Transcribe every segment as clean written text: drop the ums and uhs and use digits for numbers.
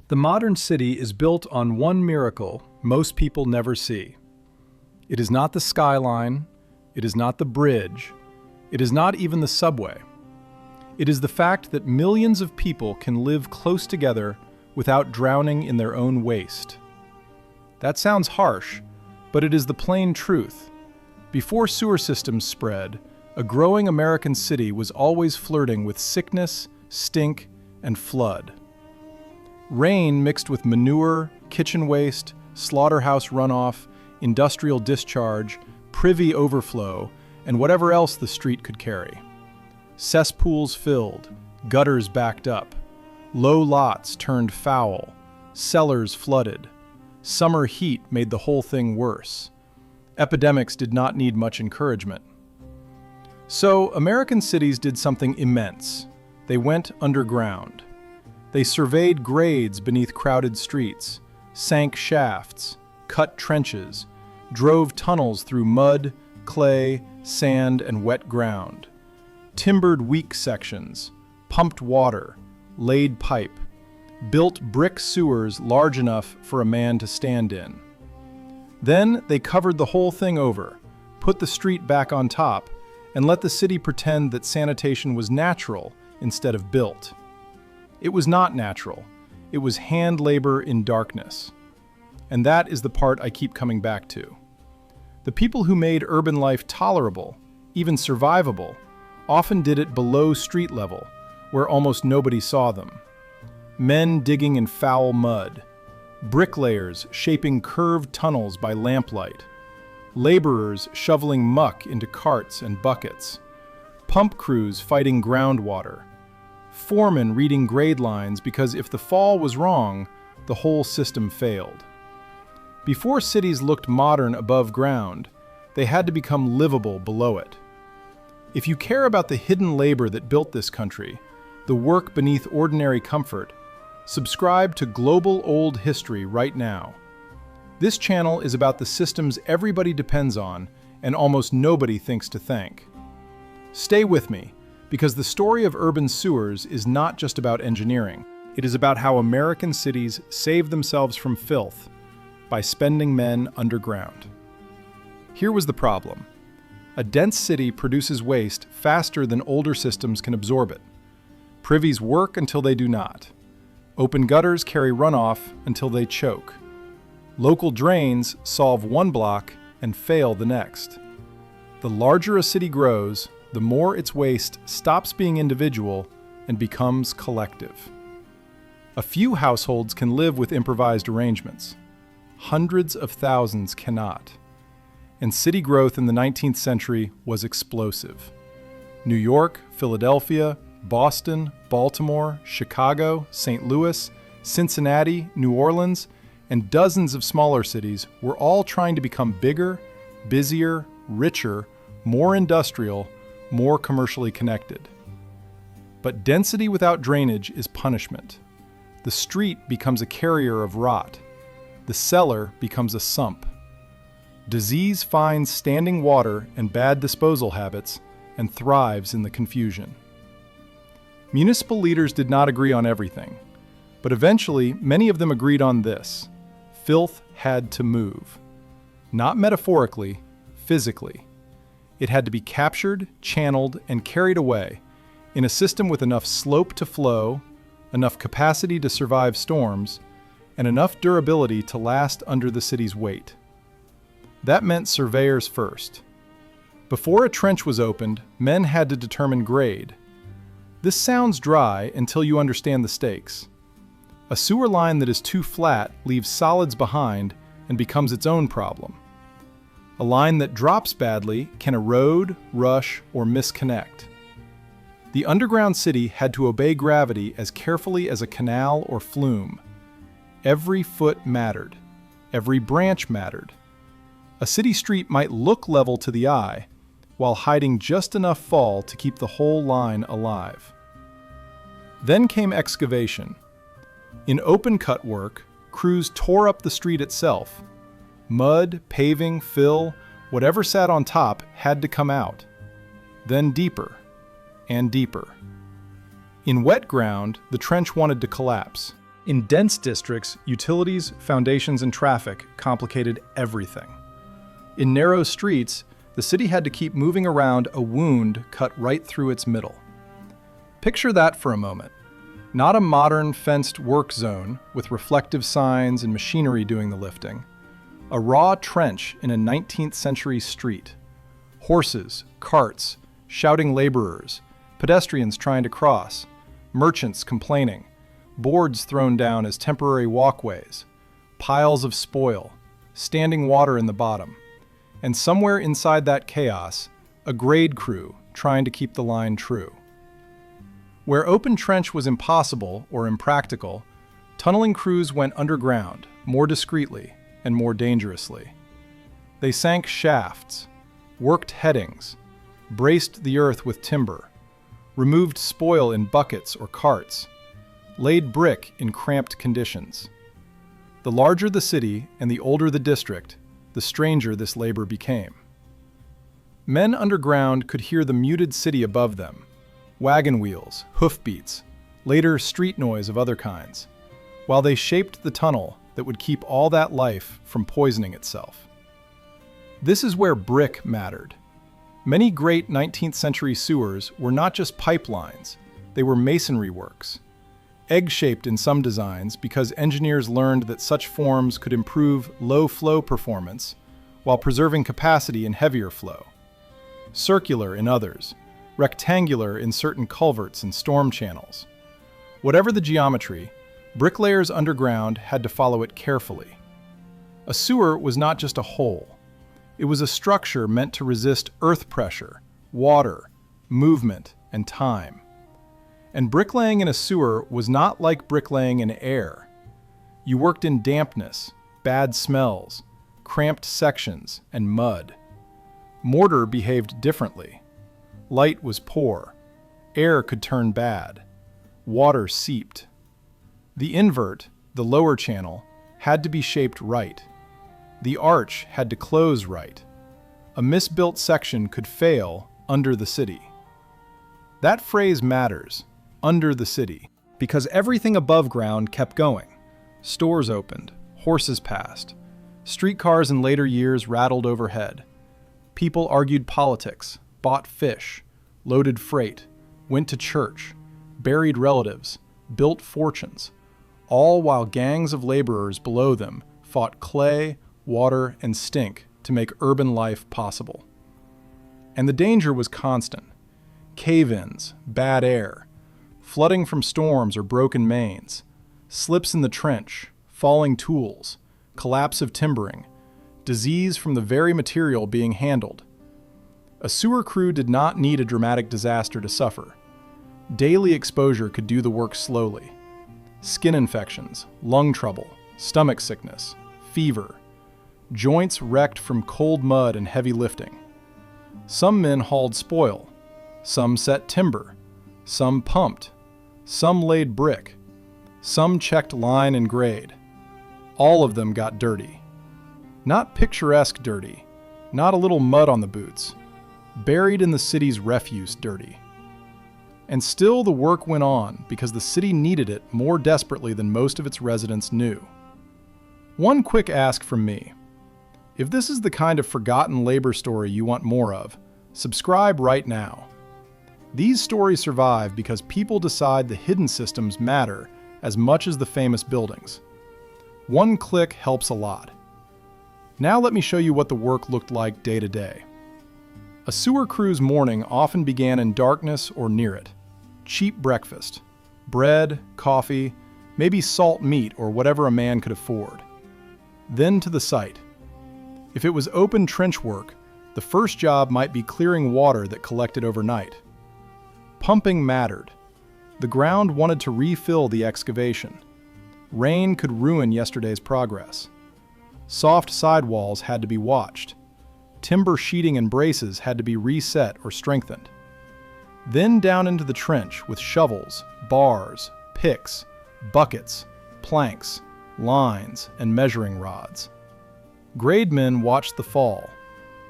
The modern city is built on one miracle most people never see. It is not the skyline, it is not the bridge, it is not even the subway. It is the fact that millions of people can live close together without drowning in their own waste. That sounds harsh, but it is the plain truth. Before sewer systems spread, a growing American city was always flirting with sickness, stink, and flood. Rain mixed with manure, kitchen waste, slaughterhouse runoff, industrial discharge, privy overflow, and whatever else the street could carry. Cesspools filled, gutters backed up, low lots turned foul, cellars flooded. Summer heat made the whole thing worse. Epidemics did not need much encouragement. So, American cities did something immense. They went underground. They surveyed grades beneath crowded streets, sank shafts, cut trenches, drove tunnels through mud, clay, sand, and wet ground, timbered weak sections, pumped water, laid pipe, built brick sewers large enough for a man to stand in. Then they covered the whole thing over, put the street back on top, and let the city pretend that sanitation was natural instead of built. It was not natural. It was hand labor in darkness. And that is the part I keep coming back to. The people who made urban life tolerable, even survivable, often did it below street level, where almost nobody saw them. Men digging in foul mud, bricklayers shaping curved tunnels by lamplight, laborers shoveling muck into carts and buckets, pump crews fighting groundwater, foremen reading grade lines because if the fall was wrong, the whole system failed. Before cities looked modern above ground, they had to become livable below it. If you care about the hidden labor that built this country, the work beneath ordinary comfort, subscribe to Global Old History right now. This channel is about the systems everybody depends on and almost nobody thinks to thank. Stay with me, because the story of urban sewers is not just about engineering. It is about how American cities saved themselves from filth by spending men underground. Here was the problem. A dense city produces waste faster than older systems can absorb it. Privies work until they do not. Open gutters carry runoff until they choke. Local drains solve one block and fail the next. The larger a city grows, the more its waste stops being individual and becomes collective. A few households can live with improvised arrangements. Hundreds of thousands cannot. And city growth in the 19th century was explosive. New York, Philadelphia, Boston, Baltimore, Chicago, St. Louis, Cincinnati, New Orleans, and dozens of smaller cities were all trying to become bigger, busier, richer, more industrial, more commercially connected. But density without drainage is punishment. The street becomes a carrier of rot. The cellar becomes a sump. Disease finds standing water and bad disposal habits and thrives in the confusion. Municipal leaders did not agree on everything, but eventually many of them agreed on this: filth had to move. Not metaphorically, physically. It had to be captured, channeled, and carried away in a system with enough slope to flow, enough capacity to survive storms, and enough durability to last under the city's weight. That meant surveyors first. Before a trench was opened, men had to determine grade. This sounds dry until you understand the stakes. A sewer line that is too flat leaves solids behind and becomes its own problem. A line that drops badly can erode, rush, or misconnect. The underground city had to obey gravity as carefully as a canal or flume. Every foot mattered. Every branch mattered. A city street might look level to the eye, while hiding just enough fall to keep the whole line alive. Then came excavation. In open cut work, crews tore up the street itself. Mud, paving, fill, whatever sat on top had to come out. Then deeper and deeper. In wet ground, the trench wanted to collapse. In dense districts, utilities, foundations, and traffic complicated everything. In narrow streets, the city had to keep moving around a wound cut right through its middle. Picture that for a moment. Not a modern fenced work zone with reflective signs and machinery doing the lifting. A raw trench in a 19th century street. Horses, carts, shouting laborers, pedestrians trying to cross, merchants complaining, boards thrown down as temporary walkways, piles of spoil, standing water in the bottom, and somewhere inside that chaos, a grade crew trying to keep the line true. Where open trench was impossible or impractical, tunneling crews went underground, more discreetly and more dangerously. They sank shafts, worked headings, braced the earth with timber, removed spoil in buckets or carts, laid brick in cramped conditions. The larger the city and the older the district, the stranger this labor became. Men underground could hear the muted city above them, wagon wheels, hoofbeats, later street noise of other kinds, while they shaped the tunnel that would keep all that life from poisoning itself. This is where brick mattered. Many great 19th century sewers were not just pipelines, they were masonry works. Egg-shaped in some designs because engineers learned that such forms could improve low flow performance while preserving capacity in heavier flow. Circular in others, rectangular in certain culverts and storm channels. Whatever the geometry, bricklayers underground had to follow it carefully. A sewer was not just a hole. It was a structure meant to resist earth pressure, water, movement, and time. And bricklaying in a sewer was not like bricklaying in air. You worked in dampness, bad smells, cramped sections, and mud. Mortar behaved differently. Light was poor. Air could turn bad. Water seeped. The invert, the lower channel, had to be shaped right. The arch had to close right. A misbuilt section could fail under the city. That phrase matters, under the city, because everything above ground kept going. Stores opened, horses passed, streetcars in later years rattled overhead. People argued politics, bought fish, loaded freight, went to church, buried relatives, built fortunes, all while gangs of laborers below them fought clay, water, and stink to make urban life possible. And the danger was constant. Cave-ins, bad air, flooding from storms or broken mains, slips in the trench, falling tools, collapse of timbering, disease from the very material being handled. A sewer crew did not need a dramatic disaster to suffer. Daily exposure could do the work slowly. Skin infections, lung trouble, stomach sickness, fever, joints wrecked from cold mud and heavy lifting. Some men hauled spoil, some set timber, some pumped, some laid brick, some checked line and grade. All of them got dirty. Not picturesque dirty, not a little mud on the boots, buried in the city's refuse dirty. And still the work went on because the city needed it more desperately than most of its residents knew. One quick ask from me. If this is the kind of forgotten labor story you want more of, subscribe right now. These stories survive because people decide the hidden systems matter as much as the famous buildings. One click helps a lot. Now let me show you what the work looked like day to day. A sewer crew's morning often began in darkness or near it. Cheap breakfast, bread, coffee, maybe salt meat or whatever a man could afford. Then to the site. If it was open trench work, the first job might be clearing water that collected overnight. Pumping mattered. The ground wanted to refill the excavation. Rain could ruin yesterday's progress. Soft sidewalls had to be watched. Timber sheeting and braces had to be reset or strengthened. Then down into the trench with shovels, bars, picks, buckets, planks, lines, and measuring rods. Grademen watched the fall.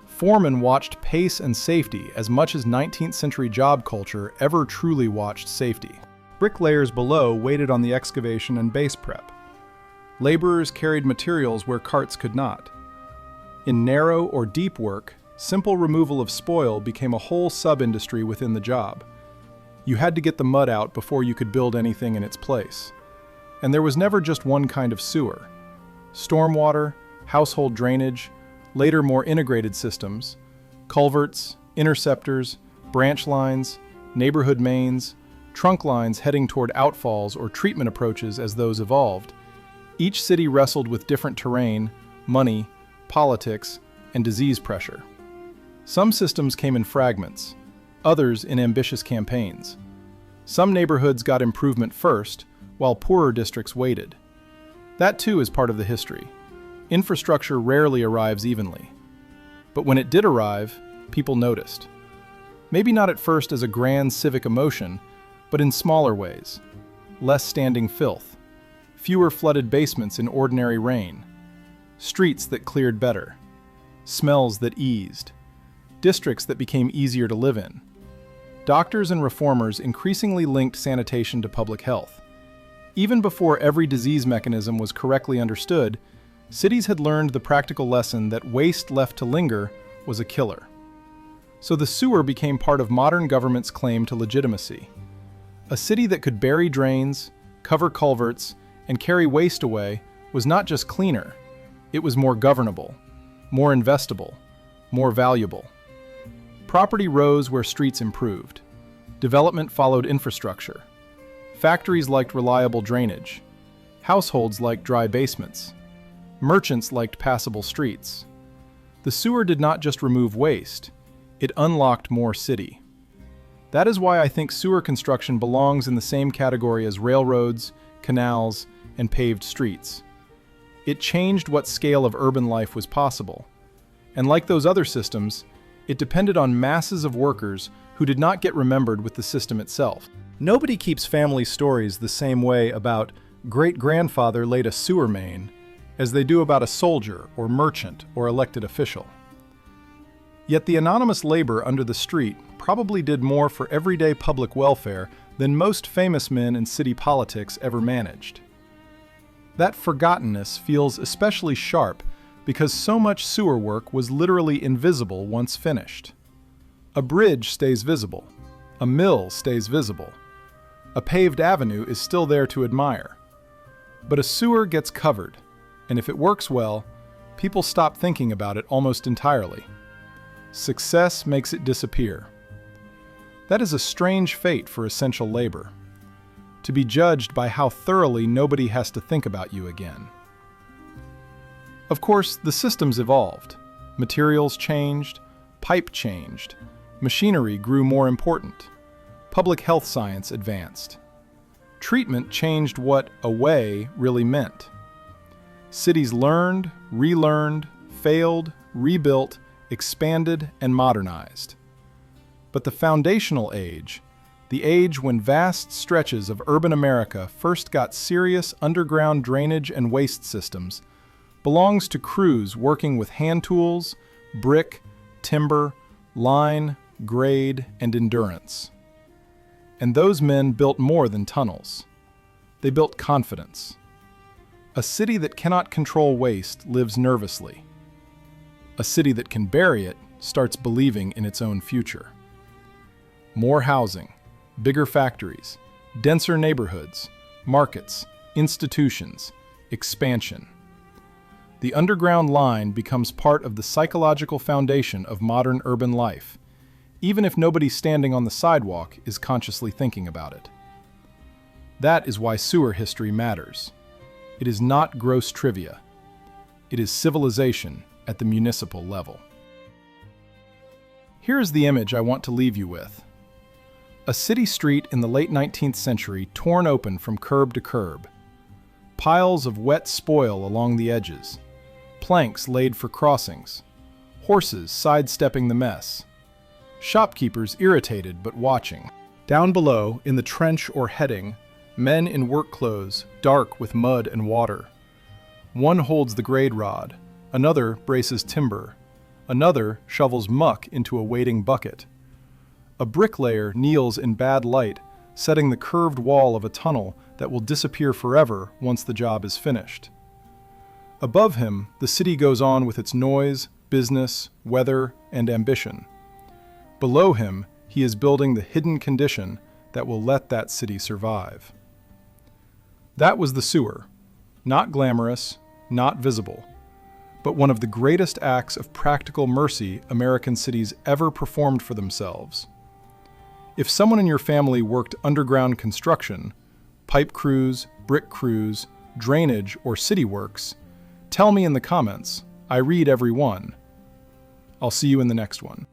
Foremen watched pace and safety as much as 19th century job culture ever truly watched safety. Bricklayers below waited on the excavation and base prep. Laborers carried materials where carts could not. In narrow or deep work, simple removal of spoil became a whole sub-industry within the job. You had to get the mud out before you could build anything in its place. And there was never just one kind of sewer. Stormwater, household drainage, later more integrated systems, culverts, interceptors, branch lines, neighborhood mains, trunk lines heading toward outfalls or treatment approaches as those evolved. Each city wrestled with different terrain, money, politics, and disease pressure. Some systems came in fragments, others in ambitious campaigns. Some neighborhoods got improvement first, while poorer districts waited. That too is part of the history. Infrastructure rarely arrives evenly. But when it did arrive, people noticed. Maybe not at first as a grand civic emotion, but in smaller ways. Less standing filth, fewer flooded basements in ordinary rain, streets that cleared better, smells that eased, districts that became easier to live in. Doctors and reformers increasingly linked sanitation to public health. Even before every disease mechanism was correctly understood, cities had learned the practical lesson that waste left to linger was a killer. So the sewer became part of modern government's claim to legitimacy. A city that could bury drains, cover culverts, and carry waste away was not just cleaner, it was more governable, more investable, more valuable. Property rose where streets improved. Development followed infrastructure. Factories liked reliable drainage. Households liked dry basements. Merchants liked passable streets. The sewer did not just remove waste, it unlocked more city. That is why I think sewer construction belongs in the same category as railroads, canals, and paved streets. It changed what scale of urban life was possible. And like those other systems, it depended on masses of workers who did not get remembered with the system itself. Nobody keeps family stories the same way about great-grandfather laid a sewer main as they do about a soldier or merchant or elected official. Yet the anonymous labor under the street probably did more for everyday public welfare than most famous men in city politics ever managed. That forgottenness feels especially sharp because so much sewer work was literally invisible once finished. A bridge stays visible. A mill stays visible. A paved avenue is still there to admire. But a sewer gets covered, and if it works well, people stop thinking about it almost entirely. Success makes it disappear. That is a strange fate for essential labor, to be judged by how thoroughly nobody has to think about you again. Of course, the systems evolved. Materials changed, pipe changed, machinery grew more important, public health science advanced. Treatment changed what away really meant. Cities learned, relearned, failed, rebuilt, expanded, and modernized. But the foundational age, the age when vast stretches of urban America first got serious underground drainage and waste systems, belongs to crews working with hand tools, brick, timber, line, grade, and endurance. And those men built more than tunnels. They built confidence. A city that cannot control waste lives nervously. A city that can bury it starts believing in its own future. More housing, bigger factories, denser neighborhoods, markets, institutions, expansion. The underground line becomes part of the psychological foundation of modern urban life, even if nobody standing on the sidewalk is consciously thinking about it. That is why sewer history matters. It is not gross trivia. It is civilization at the municipal level. Here is the image I want to leave you with. A city street in the late 19th century torn open from curb to curb. Piles of wet spoil along the edges. Planks laid for crossings. Horses sidestepping the mess. Shopkeepers irritated but watching. Down below, in the trench or heading, men in work clothes, dark with mud and water. One holds the grade rod, another braces timber, another shovels muck into a waiting bucket. A bricklayer kneels in bad light, setting the curved wall of a tunnel that will disappear forever once the job is finished. Above him, the city goes on with its noise, business, weather, and ambition. Below him, he is building the hidden condition that will let that city survive. That was the sewer. Not glamorous, not visible, but one of the greatest acts of practical mercy American cities ever performed for themselves. If someone in your family worked underground construction, pipe crews, brick crews, drainage, or city works, tell me in the comments. I read every one. I'll see you in the next one.